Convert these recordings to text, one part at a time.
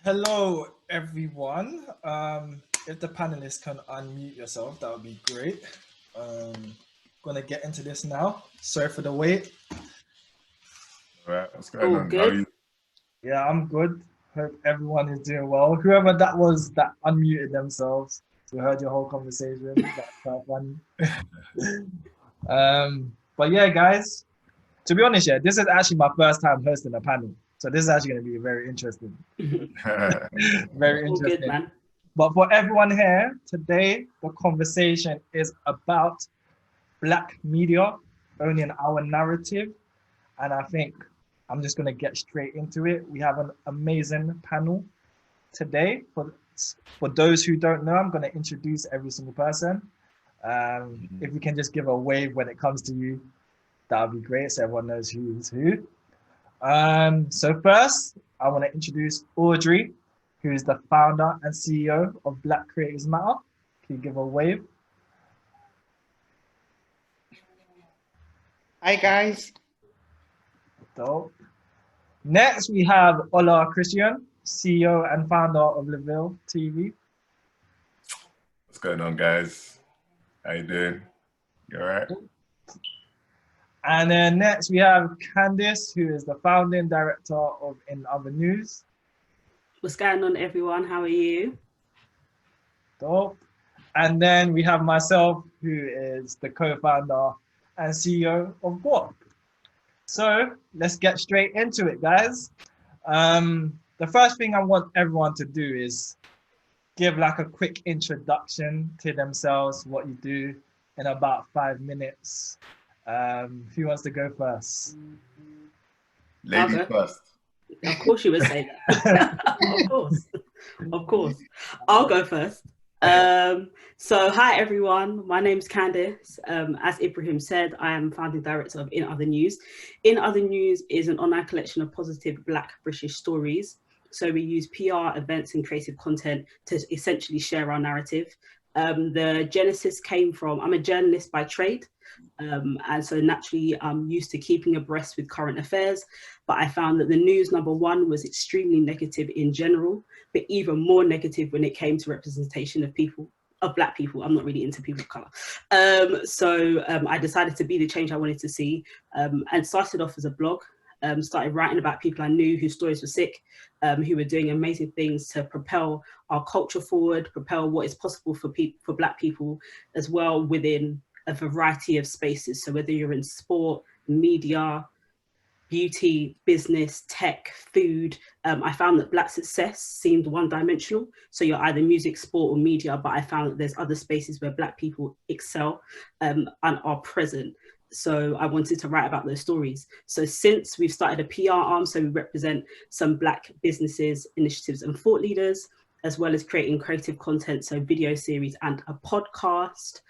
Hello, everyone. If the panelists can unmute yourself, that would be great. Gonna get into this now. Sorry for the wait. All right, what's going on? Good. How are you? Yeah, I'm good. Hope everyone is doing well. Whoever that was that unmuted themselves, we heard your whole conversation. That's quite funny. But yeah, guys, to be honest, yeah, this is actually my first time hosting a panel. So this is actually going to be very interesting. Very interesting. Good, man. But for everyone here, today the conversation is about Black media, owning our narrative. And I think I'm just going to get straight into it. We have an amazing panel today. For those who don't know, I'm going to introduce every single person. If you can just give a wave when it comes to you, that would be great so everyone knows who's who. So first, I want to introduce Audrey, who is the founder and CEO of Black Creators Matter. Can you give a wave? Hi, guys. Dope. Next, we have Ola Christian, CEO and founder of Levile TV. What's going on, guys? How you doing? You all right? And then next, we have Candice, who is the founding director of In Other News. What's going on, everyone? How are you? Dope. And then we have myself, who is the co-founder and CEO of Guap. So let's get straight into it, guys. The first thing I want everyone to do is give like a quick introduction to themselves, what you do in about 5 minutes. Who wants to go first? Lady first. Of course you would say that. Of course. I'll go first. So hi everyone, my name's Candice. As Ibrahim said, I am founding director of In Other News. In Other News is an online collection of positive Black British stories. So we use PR, events and creative content to essentially share our narrative. The genesis came from, I'm a journalist by trade. And so naturally I'm used to keeping abreast with current affairs, but I found that the news, number one, was extremely negative in general, but even more negative when it came to representation of people, of Black people. I'm not really into people of color. So I decided to be the change I wanted to see, and started off as a blog. Started writing about people I knew whose stories were sick, who were doing amazing things to propel our culture forward, propel what is possible for Black people as well within a variety of spaces. So whether you're in sport, media, beauty, business, tech, food, I found that Black success seemed one-dimensional. So you're either music, sport or media, but I found that there's other spaces where Black people excel and are present. So I wanted to write about those stories. So since we've started a PR arm, so we represent some Black businesses, initiatives and thought leaders, as well as creating creative content, so video series and a podcast.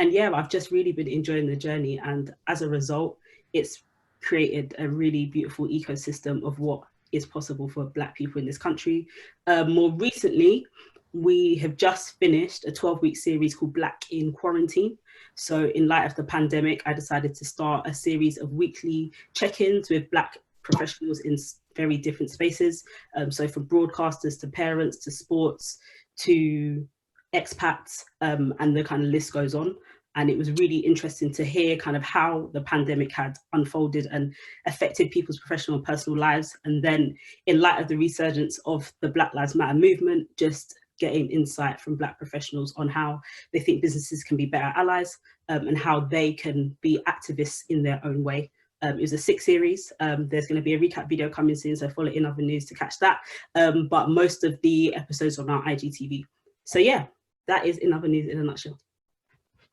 And yeah, I've just really been enjoying the journey. And as a result, it's created a really beautiful ecosystem of what is possible for Black people in this country. More recently, we have just finished a 12-week series called Black in Quarantine. So in light of the pandemic, I decided to start a series of weekly check-ins with Black professionals in very different spaces. So from broadcasters to parents to sports to expats, and the kind of list goes on. And it was really interesting to hear kind of how the pandemic had unfolded and affected people's professional and personal lives. And then in light of the resurgence of the Black Lives Matter movement, just getting insight from Black professionals on how they think businesses can be better allies, and how they can be activists in their own way. It was a 6 series. There's going to be a recap video coming soon, so follow In Other News to catch that. But most of the episodes are on our IGTV. So yeah, that is In Other News in a nutshell.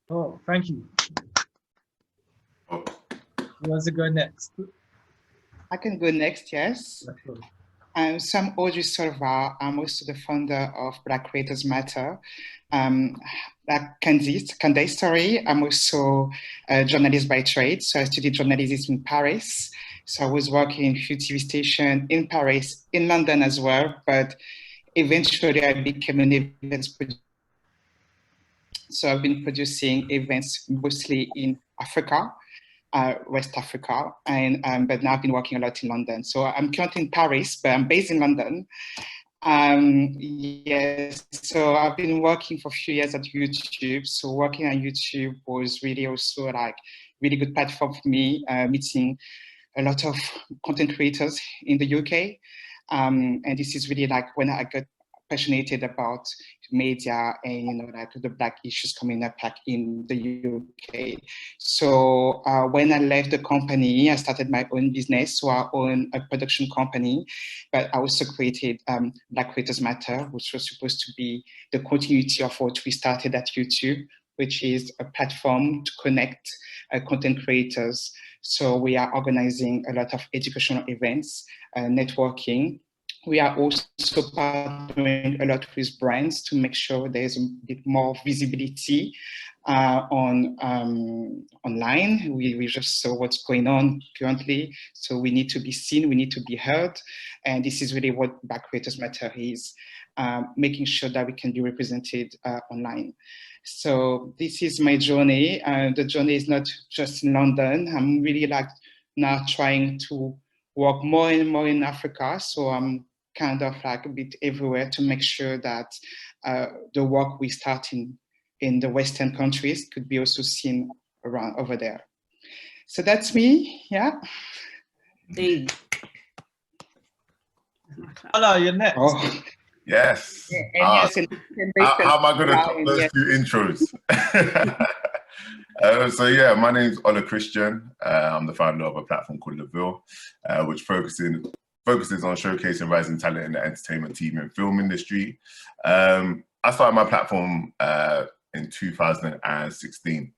Oh, thank you. Who wants to go next? I can go next, yes. So I'm Audrey Solva. I'm also the founder of Black Creators Matter. Like Candice, sorry. I'm also a journalist by trade. So I studied journalism in Paris. So I was working in a few TV stations in Paris, in London as well. But eventually I became an events producer. So I've been producing events mostly in Africa. West Africa, and but now I've been working a lot in London. So I'm currently in Paris, but I'm based in London. Yes, so I've been working for a few years at YouTube. So working on YouTube was really also like really good platform for me, meeting a lot of content creators in the UK. And this is really like when I got passionate about media and, you know, like the Black issues coming up like in the UK. So when I left the company, I started my own business. So I own a production company, but I also created Black Creators Matter, which was supposed to be the continuity of what we started at YouTube, which is a platform to connect content creators. So we are organizing a lot of educational events, networking. We are also partnering a lot with brands to make sure there's a bit more visibility online. We just saw what's going on currently. So we need to be seen, we need to be heard. And this is really what Black Creators Matter is, making sure that we can be represented online. So this is my journey. The journey is not just in London. I'm really like now trying to work more and more in Africa. So I'm kind of like a bit everywhere to make sure that the work we start in the Western countries could be also seen around over there. So that's me, yeah. Hey. Hello, you're next. Oh. Yes. Yeah, how am I going to top those few intros? So yeah, my name's Ola Christian. I'm the founder of a platform called Levile, which focuses on showcasing rising talent in the entertainment, TV and film industry. I started my platform in 2016.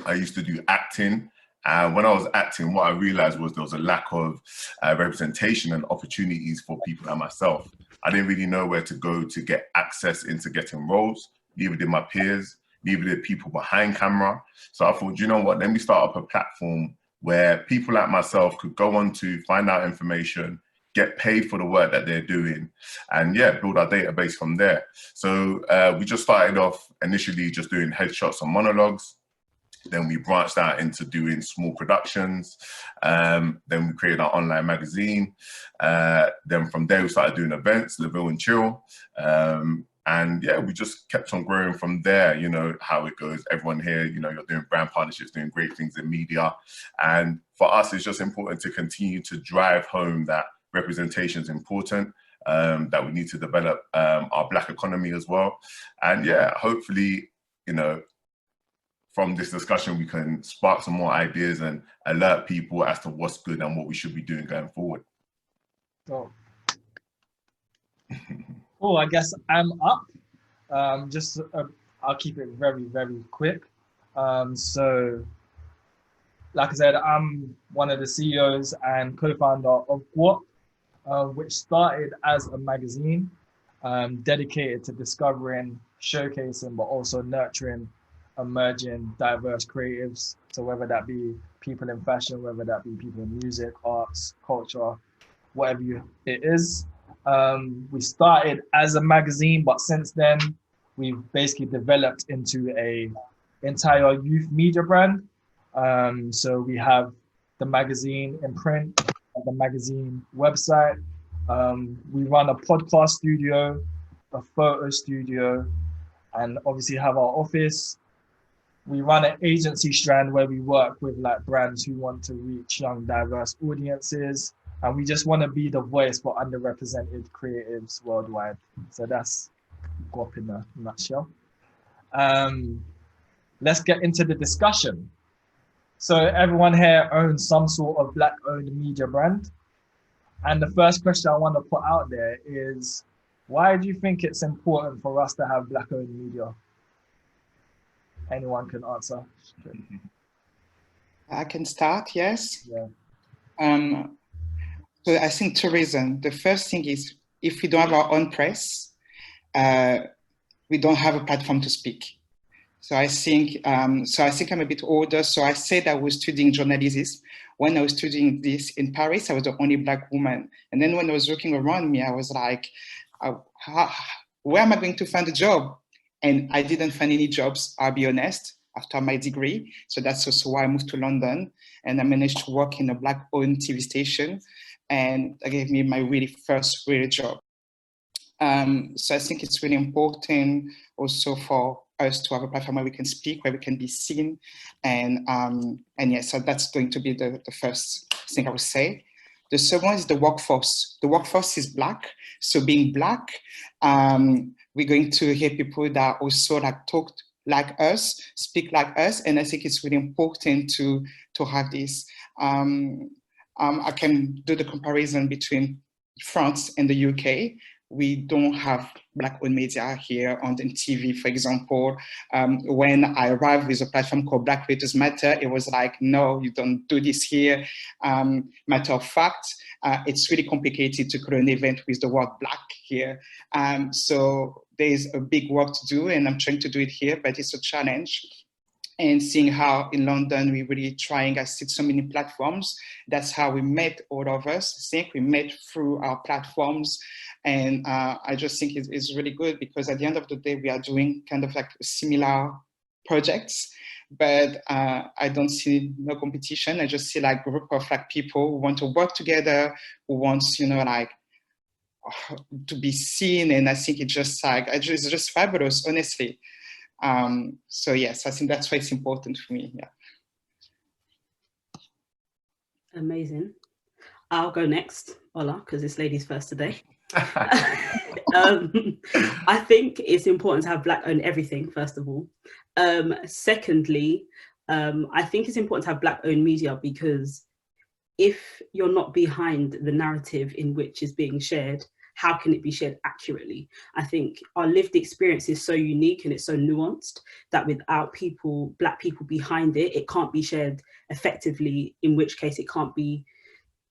I used to do acting. And when I was acting, what I realized was there was a lack of representation and opportunities for people like myself. I didn't really know where to go to get access into getting roles. Neither did my peers, neither did people behind camera. So I thought, you know what, let me start up a platform where people like myself could go on to find out information, get paid for the work that they're doing, and yeah, build our database from there. So we just started off initially just doing headshots and monologues. Then we branched out into doing small productions. Then we created our online magazine. Then from there, we started doing events, Levile and Chill. And yeah, we just kept on growing from there. You know how it goes. Everyone here, you know, you're doing brand partnerships, doing great things in media. And for us, it's just important to continue to drive home that representation is important, that we need to develop our Black economy as well. And yeah, hopefully, you know, from this discussion, we can spark some more ideas and alert people as to what's good and what we should be doing going forward. Oh, I guess I'm up. I'll keep it very, very quick. So, like I said, I'm one of the CEOs and co-founder of Guap, which started as a magazine dedicated to discovering, showcasing, but also nurturing emerging diverse creatives. So whether that be people in fashion, whether that be people in music, arts, culture, whatever it is. We started as a magazine, but since then we've basically developed into a entire youth media brand. So we have the magazine in print, the magazine website. We run a podcast studio, a photo studio, and obviously have our office. We run an agency strand where we work with like brands who want to reach young, diverse audiences. And we just want to be the voice for underrepresented creatives worldwide. So that's Guap in a nutshell. Let's get into the discussion. So everyone here owns some sort of Black-owned media brand. And the first question I want to put out there is, why do you think it's important for us to have Black-owned media? Anyone can answer. I can start, yes. Yeah. So I think two reasons. The first thing is, if we don't have our own press, we don't have a platform to speak. So I think I'm a bit older. So I said I was studying journalism. When I was studying this in Paris, I was the only Black woman. And then when I was looking around me, I was like, where am I going to find a job? And I didn't find any jobs, I'll be honest. after my degree. So that's also why I moved to London, and I managed to work in a Black-owned TV station, and that gave me my really first real job. So I think it's really important also for us to have a platform where we can speak, where we can be seen, and yeah, so that's going to be the first thing I would say. The second is the workforce. The workforce is Black, so being Black, we're going to hear people that also like talk like us, speak like us, and I think it's really important to have this. I can do the comparison between France and the UK. We don't have Black-owned media here on the TV, for example. When I arrived with a platform called Black Creators Matter, it was like, no, you don't do this here. Matter of fact, it's really complicated to create an event with the word Black here. So there's a big work to do, and I'm trying to do it here, but it's a challenge. And seeing how in London we're really trying, I see so many platforms. That's how we met, all of us. I think we met through our platforms. And I just think it's really good, because at the end of the day, we are doing kind of like similar projects, but I don't see no competition. I just see like a group of like people who want to work together, who wants, you know, like to be seen. And I think it's just like, it's just fabulous, honestly. So yes, I think that's why it's important for me. Yeah. Amazing. I'll go next, Ola, because this lady's first today. I think it's important to have Black-owned everything, first of all. Secondly, I think it's important to have Black-owned media, because if you're not behind the narrative in which is being shared, how can it be shared accurately? I think our lived experience is so unique and it's so nuanced that without people, Black people behind it, it can't be shared effectively, in which case it can't be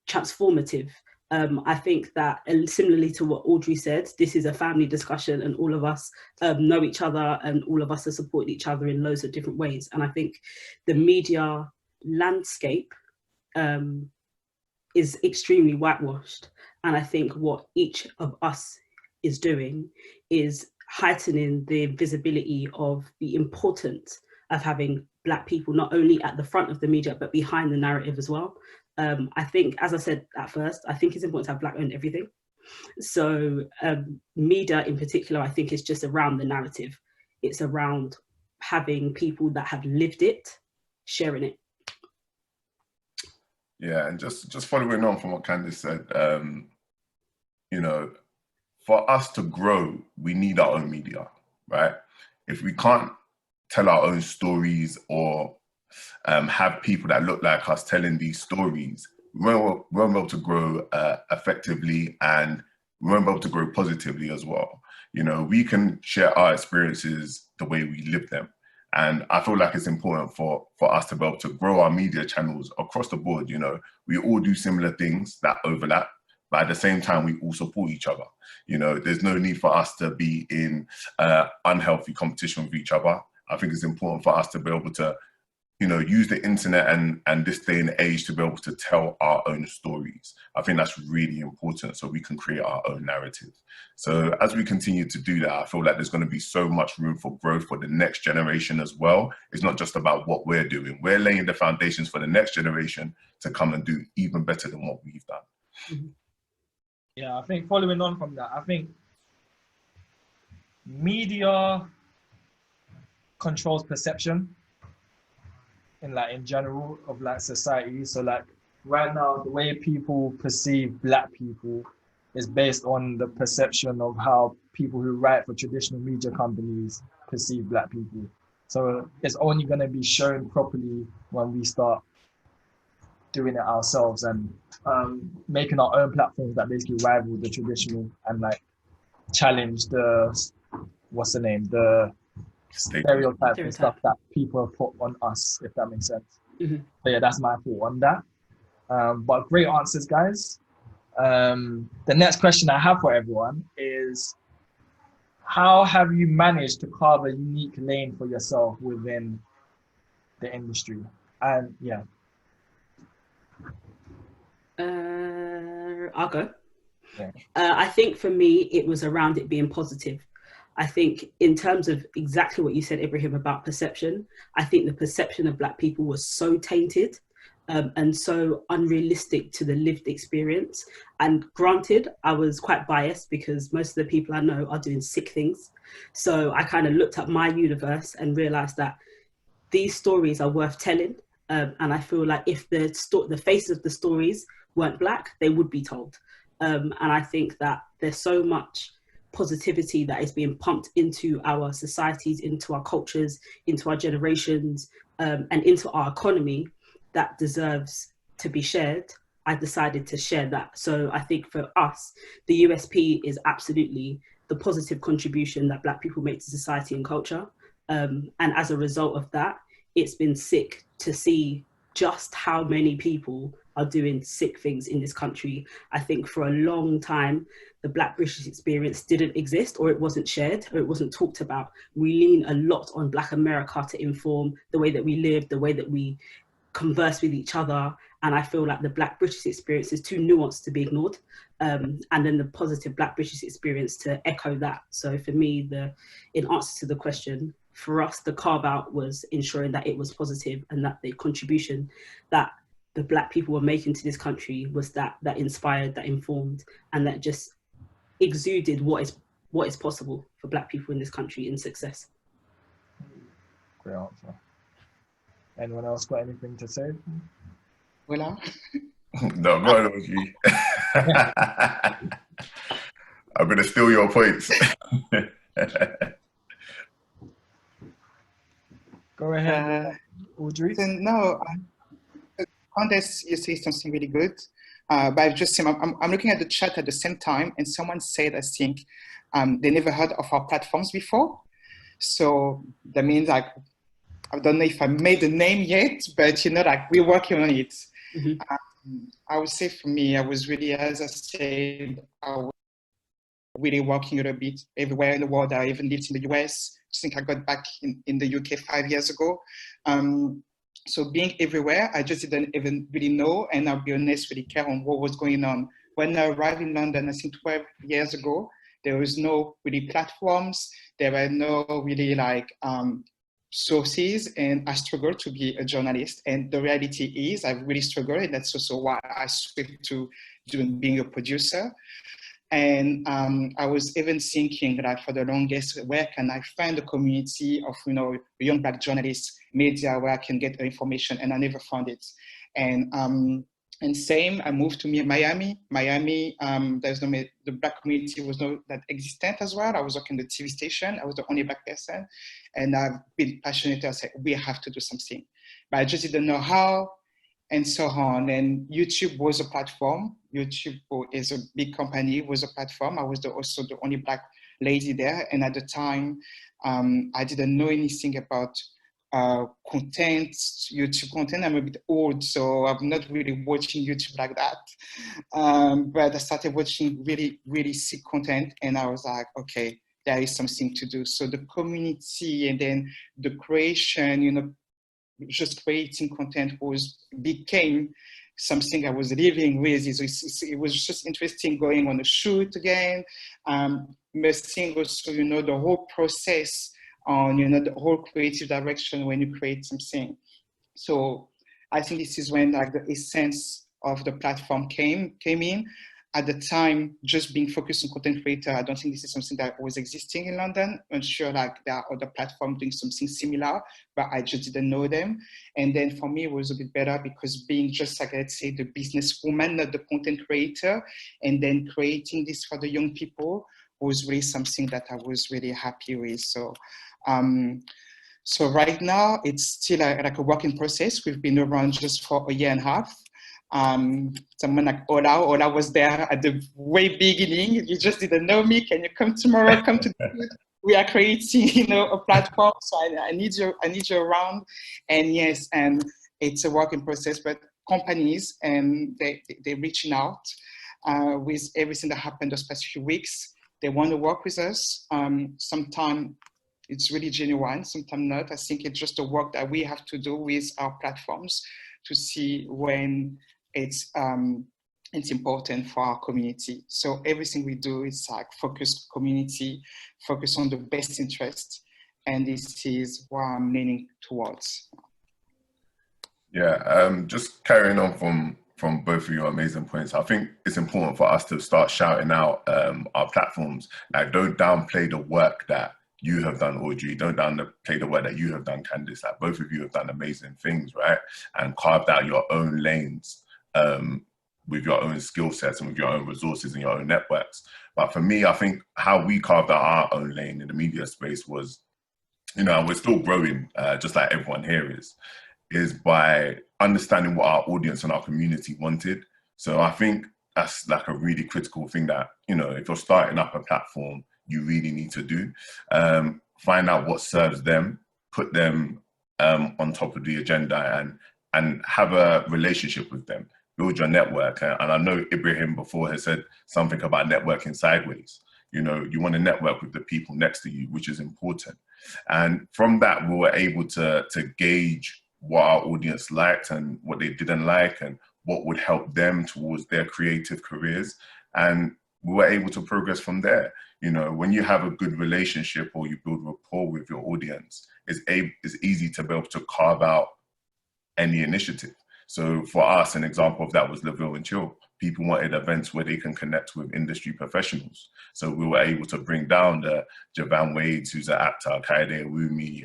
transformative. I think that, similarly to what Audrey said, this is a family discussion, and all of us know each other, and all of us are supporting each other in loads of different ways. And I think the media landscape is extremely whitewashed. And I think what each of us is doing is heightening the visibility of the importance of having Black people, not only at the front of the media, but behind the narrative as well. I think, as I said at first, I think it's important to have Black-owned everything. So media in particular, I think, is just around the narrative. It's around having people that have lived it, sharing it. Yeah, and just following on from what Candice said, you know, for us to grow, we need our own media, right? If we can't tell our own stories or have people that look like us telling these stories, we won't be able to grow effectively, and we won't be able to grow positively as well. You know, we can share our experiences the way we live them. And I feel like it's important for us to be able to grow our media channels across the board. You know, we all do similar things that overlap, but at the same time, we all support each other. You know, there's no need for us to be in unhealthy competition with each other. I think it's important for us to be able to, you know, use the internet and this day and age to be able to tell our own stories. I think that's really important, so we can create our own narrative. So as we continue to do that, I feel like there's going to be so much room for growth for the next generation as well. It's not just about what we're doing. We're laying the foundations for the next generation to come and do even better than what we've done. Mm-hmm. Yeah, I think following on from that, I think media controls perception in general of like society. So like right now, the way people perceive Black people is based on the perception of how people who write for traditional media companies perceive Black people. So it's only going to be shown properly when we start doing it ourselves and making our own platforms that basically rival the traditional and like challenge the, what's the name, the stereotypes and stuff that people have put on us, if that makes sense. Mm-hmm. So yeah, that's my thought on that. But great answers, guys. The next question I have for everyone is, how have you managed to carve a unique lane for yourself within the industry? And yeah. I'll go. Yeah. I think for me, it was around it being positive. I think in terms of exactly what you said, Ibrahim, about perception, I think the perception of Black people was so tainted and so unrealistic to the lived experience. And granted, I was quite biased because most of the people I know are doing sick things. So I kind of looked at my universe and realized that these stories are worth telling. And I feel like if the faces of the stories weren't Black, they would be told. And I think that there's so much positivity that is being pumped into our societies, into our cultures, into our generations, and into our economy that deserves to be shared. I decided to share that. So I think for us, the USP is absolutely the positive contribution that Black people make to society and culture. And as a result of that, it's been sick to see just how many people are doing sick things in this country. I think for a long time, the Black British experience didn't exist, or it wasn't shared, or it wasn't talked about. We lean a lot on Black America to inform the way that we live, the way that we converse with each other. And I feel like the Black British experience is too nuanced to be ignored. And then the positive Black British experience to echo that. So for me, in answer to the question, for us, the carve out was ensuring that it was positive and that the contribution that the Black people were making to this country was that inspired, that informed, and that just exuded what is possible for Black people in this country in success. Great answer. Anyone else got anything to say? Voila. No, go on, Audrey. I'm going to steal your points. Go ahead, Audrey. No, Candace, you say something really good. But I've just seen, I'm looking at the chat at the same time, and someone said, I think, they never heard of our platforms before. So that means, like, I don't know if I made the name yet, but like we're working on it. Mm-hmm. I would say for me, I was really, as I said, I was really working a little bit everywhere in the world. I even lived in the US. I think I got back in the UK 5 years ago. So being everywhere, I just didn't even really know, and I'll be honest, really care on what was going on. When I arrived in London, I think 12 years ago, there was no really platforms. There were no really like sources, and I struggled to be a journalist. And the reality is I've really struggled, and that's also why I switched to being a producer. And I was even thinking that for the longest, where can I find a community of, young Black journalists, media, where I can get the information, and I never found it. And same, I moved to Miami. There's the Black community was not that existent as well. I was working the TV station. I was the only Black person. And I've been passionate. I said, we have to do something. But I just didn't know how, and so on. And YouTube was a platform. YouTube is a big company, was a platform. I was also the only Black lady there. And at the time, I didn't know anything about content, YouTube content. I'm a bit old, so I'm not really watching YouTube like that. But I started watching really, really sick content, and I was like, okay, there is something to do. So the community and then the creation, just creating content became something I was living with. It was just interesting going on a shoot again, missing also, the whole process on, the whole creative direction when you create something. So I think this is when like the essence of the platform came in. At the time, just being focused on content creator, I don't think this is something that was existing in London. I'm sure like there are other platforms doing something similar, but I just didn't know them. And then for me, it was a bit better because being just like, let's say, the businesswoman, not the content creator, and then creating this for the young people was really something that I was really happy with. So, so right now, it's still like a working process. We've been around just for a year and a half. Someone like Ola was there at the way beginning. You just didn't know me. Can you come tomorrow? Come to we are creating, a platform. So I need you around. And yes, and it's a working process, but companies and they're reaching out with everything that happened those past few weeks. They want to work with us. Sometimes it's really genuine, sometimes not. I think it's just the work that we have to do with our platforms to see when it's it's important for our community. So everything we do is like focus community, focus on the best interest. And this is what I'm leaning towards. Yeah, just carrying on from both of your amazing points, I think it's important for us to start shouting out our platforms. Like, don't downplay the work that you have done, Audrey. Don't downplay the work that you have done, Candice. Like, both of you have done amazing things, right? And carved out your own lanes with your own skill sets and with your own resources and your own networks. But for me, I think how we carved out our own lane in the media space was, you know, we're still growing, just like everyone here is by understanding what our audience and our community wanted. So I think that's like a really critical thing that, you know, if you're starting up a platform, you really need to do. Find out what serves them, put them on top of the agenda, and have a relationship with them, build your network. And I know Ibrahim before has said something about networking sideways. You know, you want to network with the people next to you, which is important. And from that, we were able to gauge what our audience liked and what they didn't like and what would help them towards their creative careers. And we were able to progress from there. You know, when you have a good relationship or you build rapport with your audience, it's easy to be able to carve out any initiative. So for us, an example of that was Levile and Chill. People wanted events where they can connect with industry professionals. So we were able to bring down the Javan Wades, who's an actor, Kaede Wumi,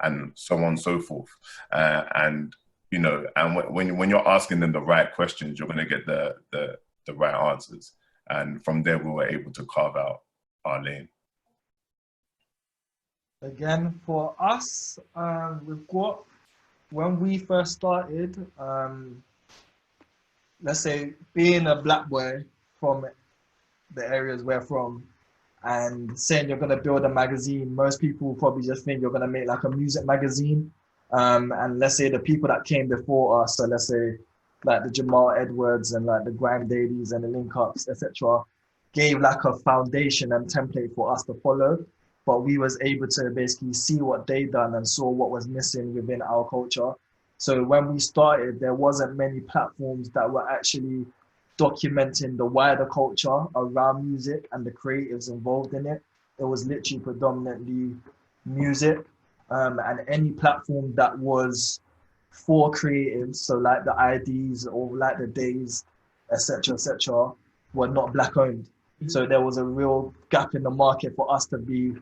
and so on and so forth. And, you know, and when you're asking them the right questions, you're going to get the right answers. And from there, we were able to carve out our lane. Again, for us, with Guap, when we first started, let's say being a black boy from the areas we're from and saying you're going to build a magazine, most people probably just think you're going to make like a music magazine. And let's say the people that came before us, so let's say like the Jamal Edwards and like the Grand Dailies and the Link Ups, etc., gave like a foundation and template for us to follow. But we was able to basically see what they done and saw what was missing within our culture. So when we started, there wasn't many platforms that were actually documenting the wider culture around music and the creatives involved in it. It was literally predominantly music, and any platform that was for creatives, so like the IDs or like the Days, etc., were not black owned. So there was a real gap in the market for us to be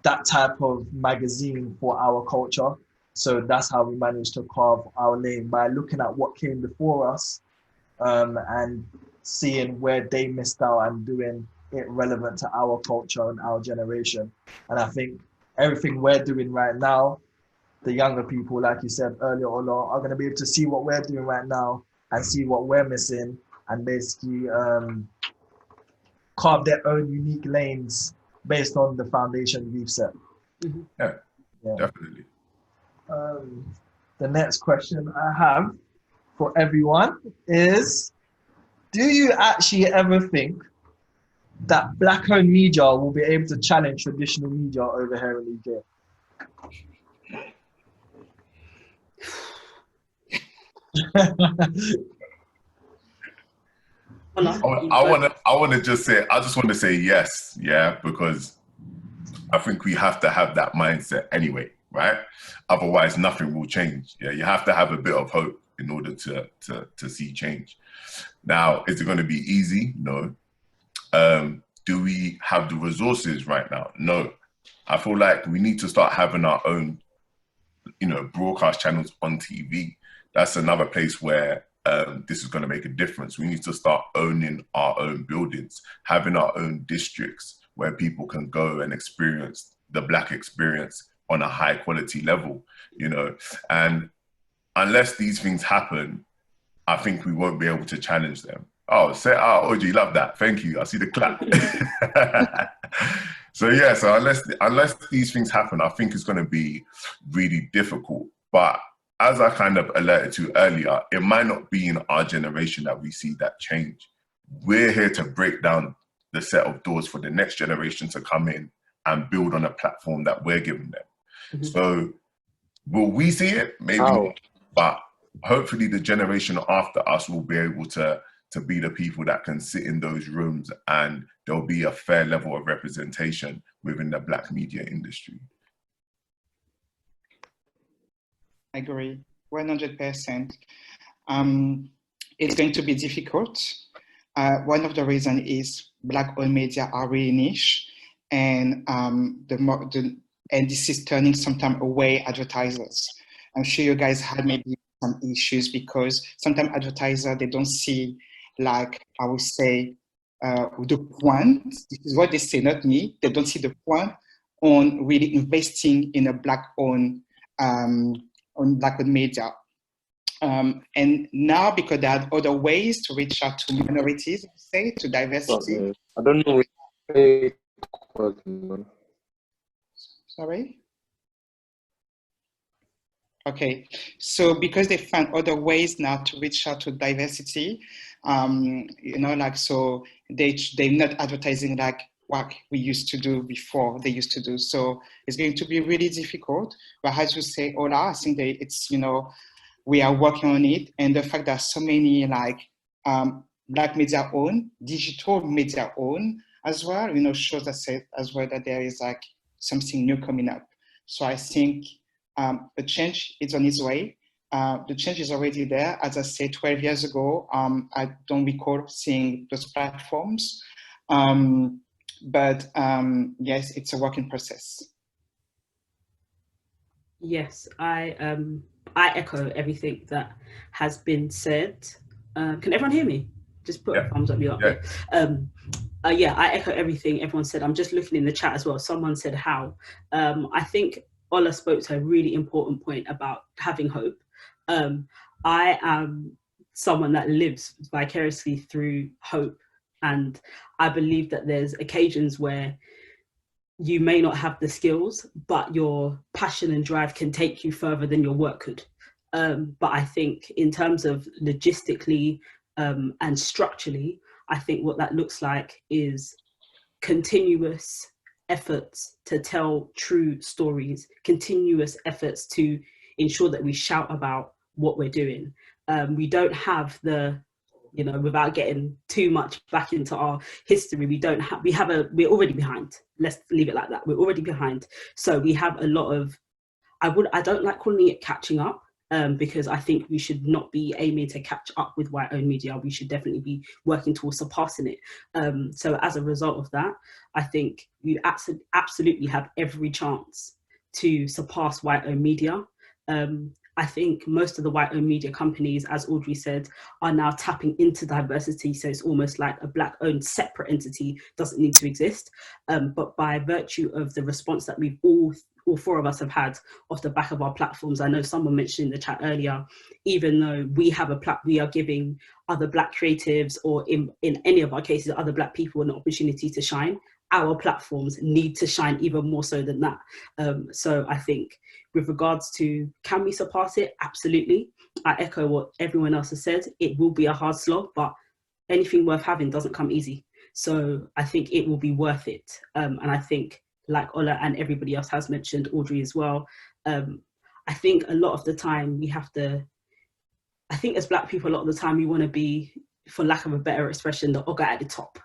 that type of magazine for our culture. So that's how we managed to carve our lane, by looking at what came before us and seeing where they missed out and doing it relevant to our culture and our generation. And I think everything we're doing right now, the younger people, like you said earlier, Ola, are going to be able to see what we're doing right now and see what we're missing and basically carve their own unique lanes based on the foundation we've set. Yeah, definitely. The next question I have for everyone is, do you actually ever think that black-owned media will be able to challenge traditional media over here in the UK? I want to just say, I just want to say yes, yeah, because I think we have to have that mindset anyway, right? Otherwise, nothing will change. Yeah, you have to have a bit of hope in order to see change. Now, is it going to be easy? No. Do we have the resources right now? No. I feel like we need to start having our own, you know, broadcast channels on TV. That's another place where this is going to make a difference. We need to start owning our own buildings, having our own districts where people can go and experience the Black experience on a high quality level, you know. And unless these things happen, I think we won't be able to challenge them. Oh, Audrey, love that. Thank you. I see the clap. So yeah, so unless these things happen, I think it's going to be really difficult. But as I kind of alerted to earlier, it might not be in our generation that we see that change. We're here to break down the set of doors for the next generation to come in and build on a platform that we're giving them. Mm-hmm. So will we see it? Maybe not. But hopefully the generation after us will be able to to be the people that can sit in those rooms and there'll be a fair level of representation within the Black media industry. I agree, 100%. It's going to be difficult. One of the reasons is Black-owned media are really niche, and this is turning sometimes away advertisers. I'm sure you guys had maybe some issues because sometimes advertisers, they don't see, like I would say, the point. This is what they say, not me. They don't see the point on really investing in a Black-owned on Black-owned media. And now, because there are other ways to reach out to minorities, say, to diversity. I don't know. Sorry? Okay, so because they found other ways now to reach out to diversity, you know, like, so they're not advertising like what we used to do before they used to do. So it's going to be really difficult. But as you say, Ola, I think that it's, you know, we are working on it. And the fact that so many like Black media own, digital media own as well, you know, shows us as well that there is like something new coming up. So I think the change is on its way. The change is already there. As I said, 12 years ago, I don't recall seeing those platforms. But yes, it's a working process. Yes, I echo everything that has been said. Can everyone hear me? Just put a thumbs up, you up. Yeah, I echo everything everyone said. I'm just looking in the chat as well. Someone said how. I think Ola spoke to a really important point about having hope. I am someone that lives vicariously through hope. And I believe that there's occasions where you may not have the skills, but your passion and drive can take you further than your work could. But I think in terms of logistically and structurally, I think what that looks like is continuous efforts to tell true stories, continuous efforts to ensure that we shout about what we're doing. We don't have the, you know, without getting too much back into our history, we're already behind. Let's leave it like that. We're already behind. So we have a lot of, I don't like calling it catching up, because I think we should not be aiming to catch up with white-owned media. We should definitely be working towards surpassing it. So as a result of that, I think we absolutely have every chance to surpass white-owned media. I think most of the white-owned media companies, as Audrey said, are now tapping into diversity. So it's almost like a Black-owned separate entity doesn't need to exist. But by virtue of the response that we've all four of us have had off the back of our platforms, I know someone mentioned in the chat earlier, even though we have we are giving other Black creatives, or in any of our cases, other Black people an opportunity to shine, our platforms need to shine even more so than that. So I think with regards to, can we surpass it? Absolutely. I echo what everyone else has said. It will be a hard slog, but anything worth having doesn't come easy. So I think it will be worth it. And I think, like Ola and everybody else has mentioned, Audrey as well, I think a lot of the time I think as Black people, a lot of the time we want to be, for lack of a better expression, the Oga at the top.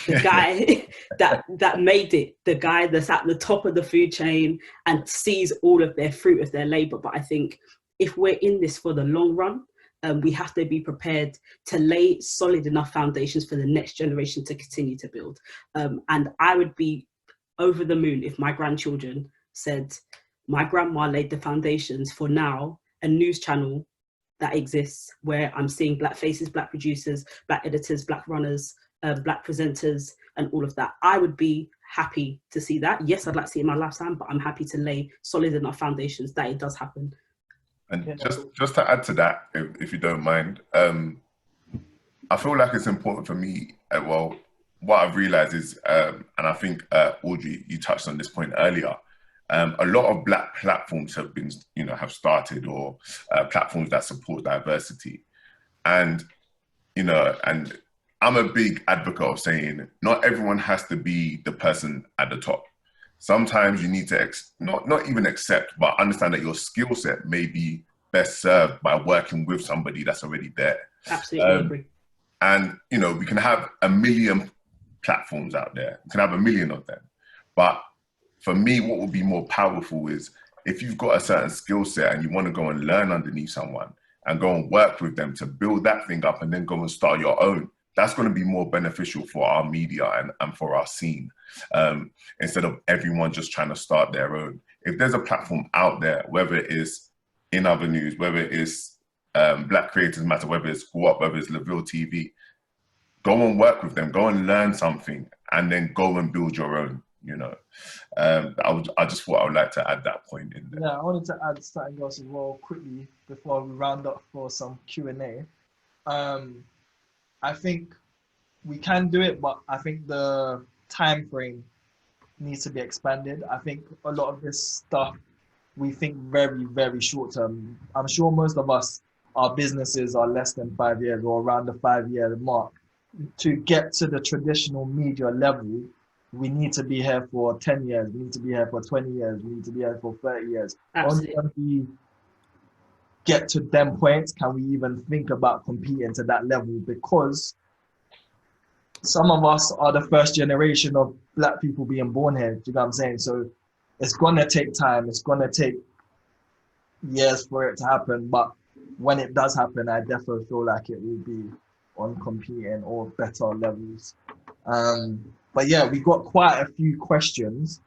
The guy that made it, the guy that's at the top of the food chain and sees all of their fruit of their labor. But I think if we're in this for the long run, we have to be prepared to lay solid enough foundations for the next generation to continue to build. And I would be over the moon if my grandchildren said, my grandma laid the foundations for now a news channel that exists where I'm seeing Black faces, Black producers, Black editors, Black runners, Black presenters, and all of that. I would be happy to see that. Yes, I'd like to see it in my lifetime, but I'm happy to lay solid enough foundations that it does happen. And just to add to that, if you don't mind, I feel like it's important for me, well, what I've realized is, and I think Audrey, you touched on this point earlier, a lot of Black platforms have been, have started, or platforms that support diversity. And, and I'm a big advocate of saying, not everyone has to be the person at the top. Sometimes you need to not even accept, but understand that your skill set may be best served by working with somebody that's already there. Absolutely agree. And, you know, we can have a million platforms out there. We can have a million of them. But for me, what would be more powerful is if you've got a certain skill set and you want to go and learn underneath someone and go and work with them to build that thing up and then go and start your own, that's going to be more beneficial for our media and for our scene, instead of everyone just trying to start their own. If there's a platform out there, whether it is In Other News, whether it is Black Creators Matter, whether it's Guap, whether it's Levile TV, go and work with them, go and learn something, and then go and build your own, you know. I just thought I would like to add that point in there. Yeah, I wanted to add something else as well quickly before we round up for some Q&A. I think we can do it, but I think the time frame needs to be expanded. I think a lot of this stuff, we think very, very short term. I'm sure most of us, our businesses are less than 5 years or around the 5-year mark. To get to the traditional media level, we need to be here for 10 years, we need to be here for 20 years, we need to be here for 30 years. Absolutely. Only when we get to them points can we even think about competing to that level, because some of us are the first generation of Black people being born here. Do you know what I'm saying? So it's gonna take time, it's gonna take years for it to happen, but when it does happen, I definitely feel like it will be on competing or better levels. But yeah, we got quite a few questions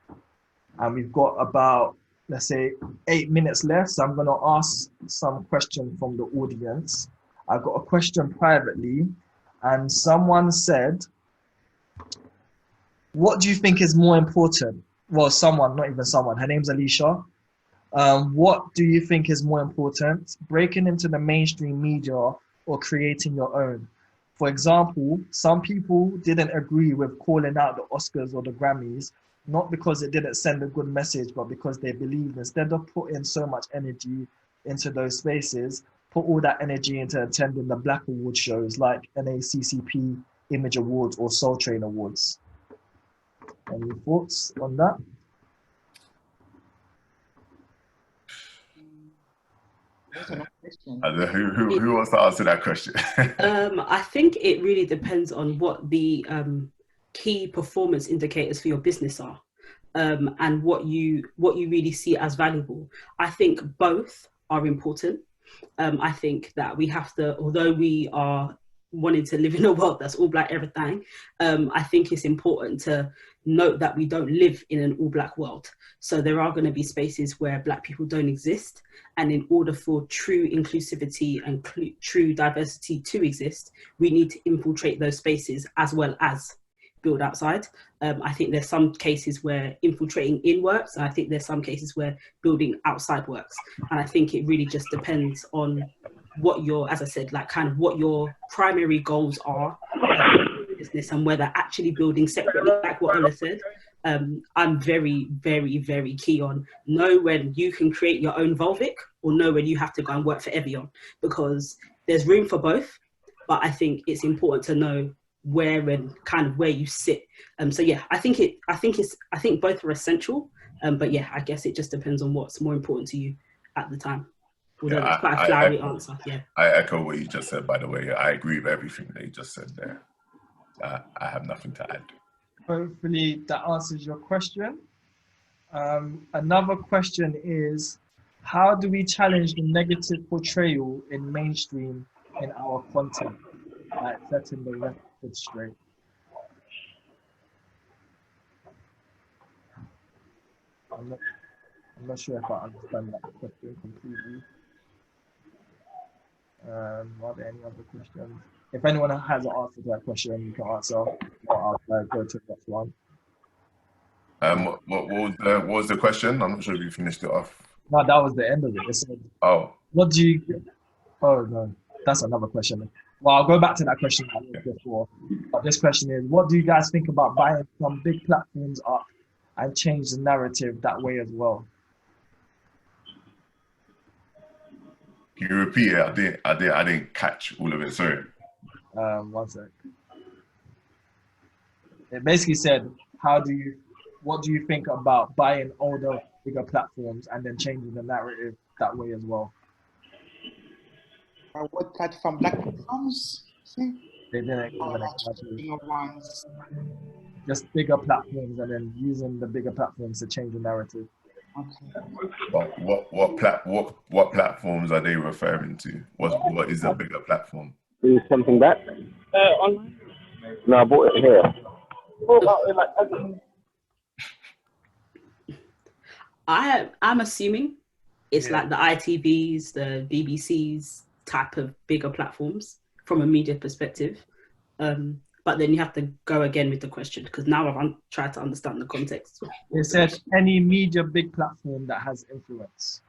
and we've got about, let's say, 8 minutes left. So I'm going to ask some questions from the audience. I got a question privately and someone said, what do you think is more important? Well, someone, not even someone, her name's Alicia. What do you think is more important, breaking into the mainstream media or creating your own? For example, some people didn't agree with calling out the Oscars or the Grammys, not because it didn't send a good message, but because they believed instead of putting so much energy into those spaces, put all that energy into attending the Black Award shows like NACCP, Image Awards, or Soul Train Awards. Any thoughts on that? I don't know who wants to answer that question? I think it really depends on what the key performance indicators for your business are, and what you really see as valuable. I think both are important. I think that we have to, although we are wanting to live in a world that's all Black everything, I think it's important to note that we don't live in an all Black world. So there are going to be spaces where Black people don't exist. And in order for true inclusivity and true diversity to exist, we need to infiltrate those spaces as well as build outside. I think there's some cases where infiltrating in works, and I think there's some cases where building outside works. And I think it really just depends on what your, as I said, like kind of what your primary goals are in business and whether actually building separately, like what Ola said. I'm very, very, very key on know when you can create your own Volvic or know when you have to go and work for Evian, because there's room for both. But I think it's important to know where and kind of where you sit. So yeah, I think both are essential. But yeah, I guess it just depends on what's more important to you at the time. Although that's quite a flowery answer. Yeah. I echo what you just said, by the way. I agree with everything that you just said there. I have nothing to add. Hopefully that answers your question. Another question is, how do we challenge the negative portrayal in mainstream in our content, like setting the record straight? I'm not sure if I understand that question completely. Are there any other questions? If anyone has an answer to that question, you can answer, or I'll go to the next one. What was the question? I'm not sure if you finished it off. No, that was the end of it. It said, what do you... Oh, no, that's another question. Well, I'll go back to that question I asked before. But this question is, what do you guys think about buying some big platforms up and change the narrative that way as well? Can you repeat it? I didn't catch all of it. Sorry. One sec. It basically said, what do you think about buying older, bigger platforms and then changing the narrative that way as well? What platform? Black platforms? See? They didn't even ones. just bigger platforms and then using the bigger platforms to change the narrative. But what platforms are they referring to? What is a bigger platform? Do something back? Online? No, I bought it here. I'm assuming it's Yeah. like the ITVs, the BBCs type of bigger platforms from a media perspective. But then you have to go again with the question, because now I've tried to understand the context. They said any media big platform that has influence.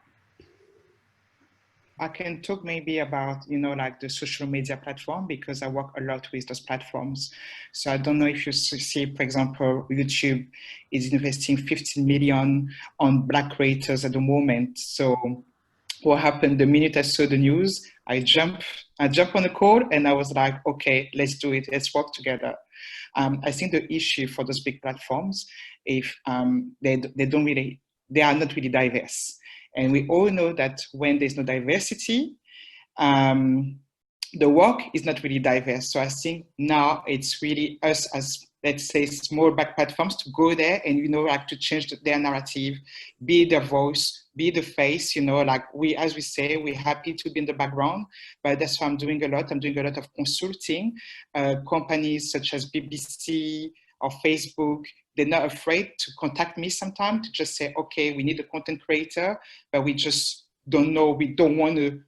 I can talk maybe about, you know, like the social media platform, because I work a lot with those platforms. So I don't know if you see, for example, YouTube is investing 15 million on Black creators at the moment. So what happened the minute I saw the news, I jumped on the call and I was like, okay, let's do it. Let's work together. I think the issue for those big platforms, if they are not really diverse. And we all know that when there's no diversity, the work is not really diverse. So I think now it's really us as, let's say, small back platforms to go there and, you know, like to change their narrative, be their voice, be the face, you know, like as we say, we're happy to be in the background, but that's what I'm doing a lot. I'm doing a lot of consulting. Companies such as BBC or Facebook, they're not afraid to contact me sometimes to just say, okay, we need a content creator, but we just don't know, we don't want to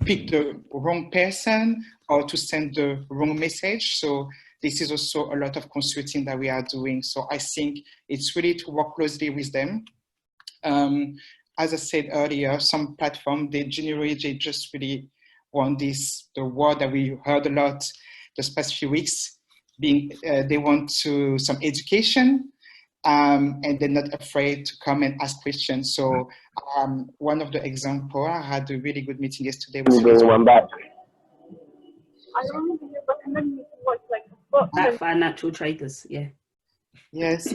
pick the wrong person or to send the wrong message. So this is also a lot of consulting that we are doing. So I think it's really to work closely with them. As I said earlier, some platform, they just really want this, the word that we heard a lot this past few weeks, they want some education, and they're not afraid to come and ask questions. So one of the example, I had a really good meeting yesterday. Bring one back. Black financial traders, yeah. Yes.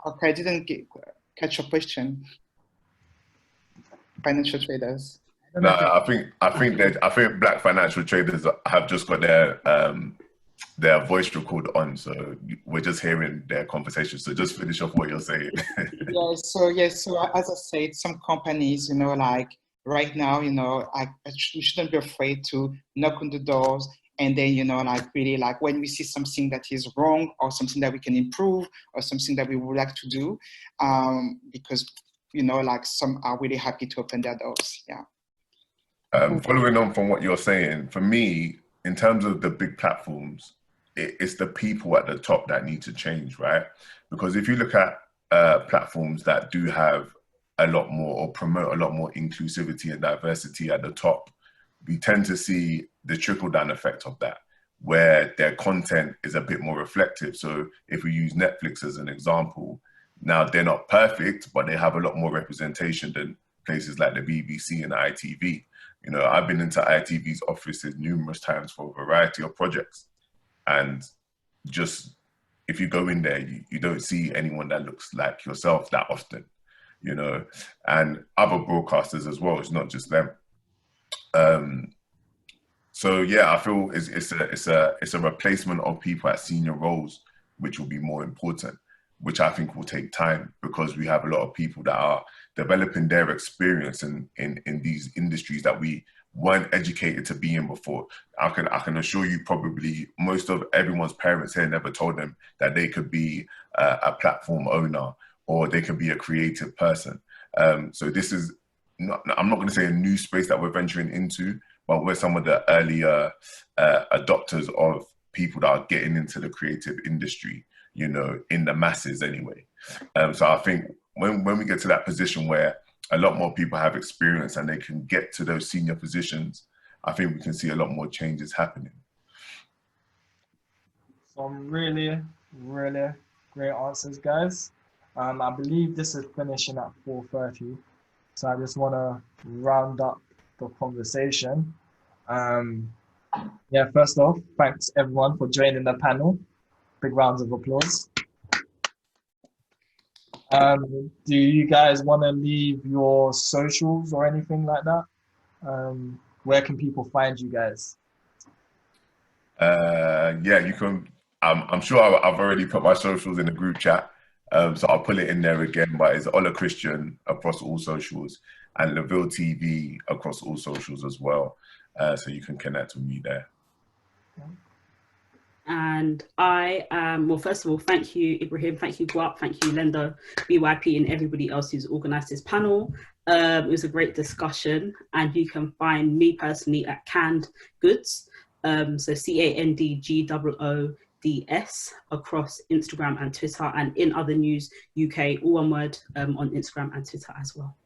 Okay, I didn't catch your question. Financial traders. No, I think Black financial traders have just got their voice record on, so we're just hearing their conversation. So just finish off what you're saying. So as I said, some companies, you know, like right now, you know, we shouldn't be afraid to knock on the doors. And then, you know, like really like when we see something that is wrong or something that we can improve or something that we would like to do, because, you know, like some are really happy to open their doors. Yeah. Following on from what you're saying, for me, in terms of the big platforms, it's the people at the top that need to change, right? Because if you look at platforms that do have a lot more or promote a lot more inclusivity and diversity at the top, we tend to see the trickle-down effect of that, where their content is a bit more reflective. So if we use Netflix as an example, now they're not perfect, but they have a lot more representation than places like the BBC and ITV. You know, I've been into ITV's offices numerous times for a variety of projects. And just, if you go in there, you don't see anyone that looks like yourself that often, you know, and other broadcasters as well. It's not just them. So yeah, I feel it's a replacement of people at senior roles, which will be more important, which I think will take time, because we have a lot of people that are developing their experience in these industries that we weren't educated to be in before. I can assure you, probably most of everyone's parents here never told them that they could be a platform owner or they could be a creative person. So this is not, I'm not going to say a new space that we're venturing into, but we're some of the earlier adopters of people that are getting into the creative industry, you know, in the masses anyway. So I think when we get to that position where a lot more people have experience and they can get to those senior positions, I think we can see a lot more changes happening. Some really, really great answers, guys. I believe this is finishing at 4:30. So I just want to round up the conversation. Yeah, first off, thanks everyone for joining the panel. Big rounds of applause. Do you guys want to leave your socials or anything like that? Where can people find you guys? Yeah, you can. I'm sure I've already put my socials in the group chat, so I'll put it in there again. But it's Ola Christian across all socials, and Levile TV across all socials as well. So you can connect with me there. And I well, first of all, thank you, Ibrahim, thank you, Guap, thank you, Lendoe, BYP, and everybody else who's organised this panel. It was a great discussion, and you can find me personally at Canned Goods, so CANDGOODS across Instagram and Twitter, and in other news UK, all one word, on Instagram and Twitter as well.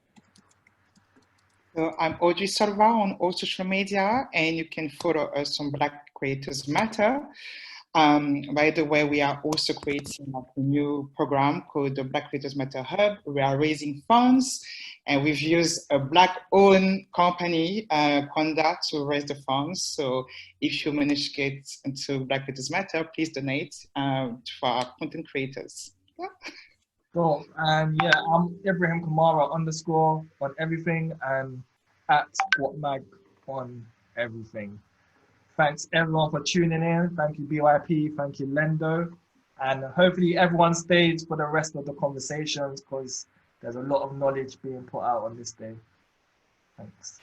So I'm Audrey Solva on all social media, and you can follow us on Black Creators Matter. By the way, we are also creating a new program called the Black Creators Matter Hub. We are raising funds, and we've used a Black-owned company, Conda, to raise the funds. So if you manage to get into Black Creators Matter, please donate for our content creators. Yeah. Cool. And yeah, I'm Ibrahim Kamara _ on everything, and at Guap Mag on everything. Thanks everyone for tuning in. Thank you, BYP. Thank you, Lendoe. And hopefully everyone stays for the rest of the conversations, because there's a lot of knowledge being put out on this day. Thanks.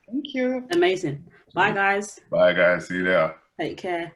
Thank you. Amazing. Bye, guys. Bye, guys. See you there. Take care.